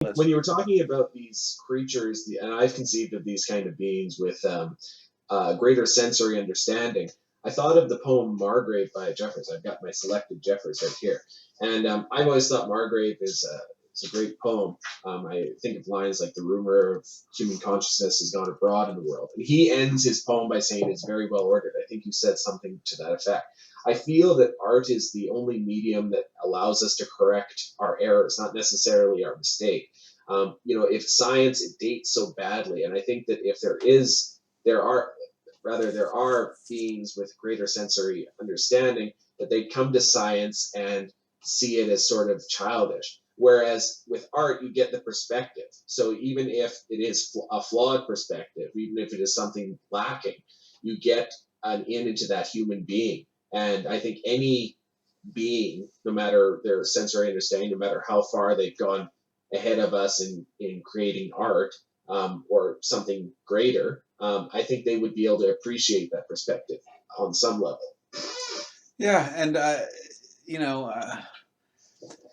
when you were talking about these creatures, and I've conceived of these kind of beings with greater sensory understanding, I thought of the poem Margrave by Jeffers. I've got my selected Jeffers right here. And I've always thought Margrave is a great poem. I think of lines like the rumor of human consciousness has gone abroad in the world. And he ends his poem by saying it's very well ordered. I think you said something to that effect. I feel that art is the only medium that allows us to correct our errors, not necessarily our mistake. If science, it dates so badly, and I think that if there are beings with greater sensory understanding, that they come to science and see it as sort of childish. Whereas with art, you get the perspective. So even if it is a flawed perspective, even if it is something lacking, you get an in into that human being. And I think any being, no matter their sensory understanding, no matter how far they've gone ahead of us in creating art, or something greater, I think they would be able to appreciate that perspective on some level. Yeah, and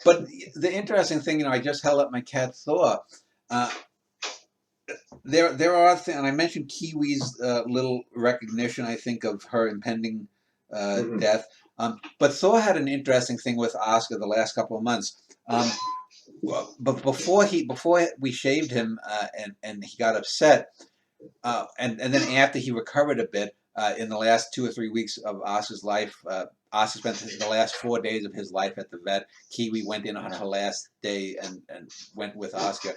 but the interesting thing, I just held up my cat Thor. There are things, and I mentioned Kiwi's little recognition, I think, of her impending death. But Thor had an interesting thing with Oscar the last couple of months. But before we shaved him, and he got upset, and then after he recovered a bit, in the last 2 or 3 weeks of Oscar's life, Oscar spent the last 4 days of his life at the vet. Kiwi went in on her last day and went with Oscar.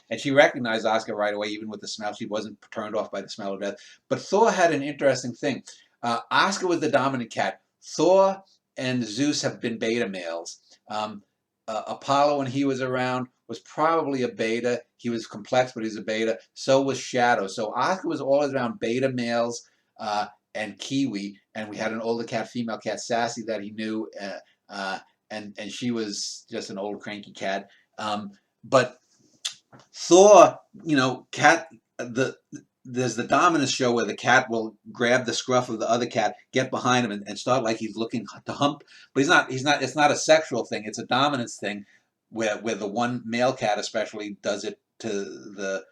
And she recognized Oscar right away, even with the smell. She wasn't turned off by the smell of death. But Thor had an interesting thing. Oscar was the dominant cat. Thor and Zeus have been beta males. Apollo, when he was around, was probably a beta. He was complex, but he was a beta. So was Shadow. So Oscar was always around beta males and Kiwi. And we had an older cat, female cat, Sassy, that he knew. And she was just an old cranky cat. But Thor, cat, there's the dominance show where the cat will grab the scruff of the other cat, get behind him, and start like he's looking to hump. But he's not. It's not a sexual thing. It's a dominance thing, where the one male cat especially does it to the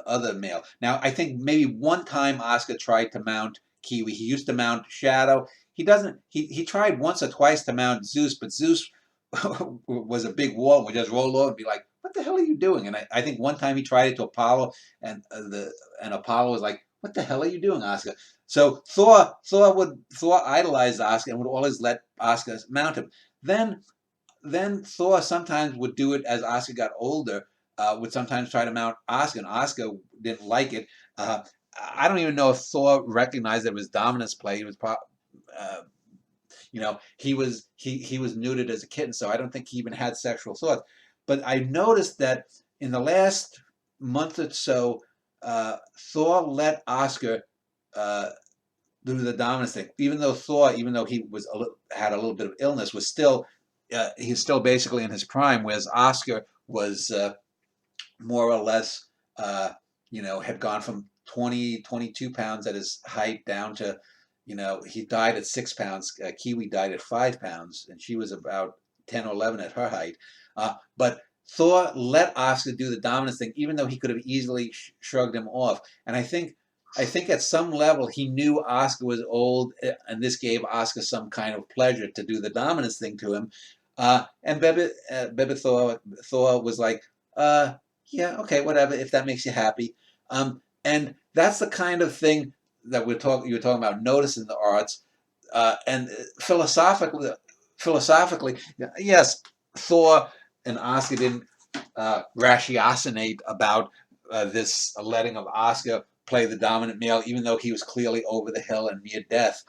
other male. Now I think maybe one time Oscar tried to mount Kiwi. He used to mount Shadow. He doesn't. He tried once or twice to mount Zeus, but Zeus was a big wall and would just roll over and be like, "What the hell are you doing?" And I think one time he tried it to Apollo, and Apollo was like, "What the hell are you doing, Oscar?" So Thor idolized Oscar and would always let Oscar mount him. Then Thor sometimes would do it as Oscar got older. Would sometimes try to mount Oscar, and Oscar didn't like it. I don't even know if Thor recognized it was dominance play. He was he was neutered as a kitten, so I don't think he even had sexual thoughts. But I noticed that in the last month or so, Thor let Oscar do the dominance thing. Even though he had a little bit of illness, was still he's still basically in his prime, whereas Oscar was more or less had gone from 22 pounds at his height down to he died at 6 pounds. Kiwi died at 5 pounds, and she was about 10 or 11 at her height. But Thor let Oscar do the dominance thing, even though he could have easily shrugged him off. And I think at some level he knew Oscar was old, and this gave Oscar some kind of pleasure to do the dominance thing to him. And Bebe Thor was like, yeah, okay, whatever, if that makes you happy. And that's the kind of thing that you were talking about, noticing the arts, and philosophically, yes, Thor and Oscar didn't ratiocinate about this letting of Oscar play the dominant male, even though he was clearly over the hill and near death.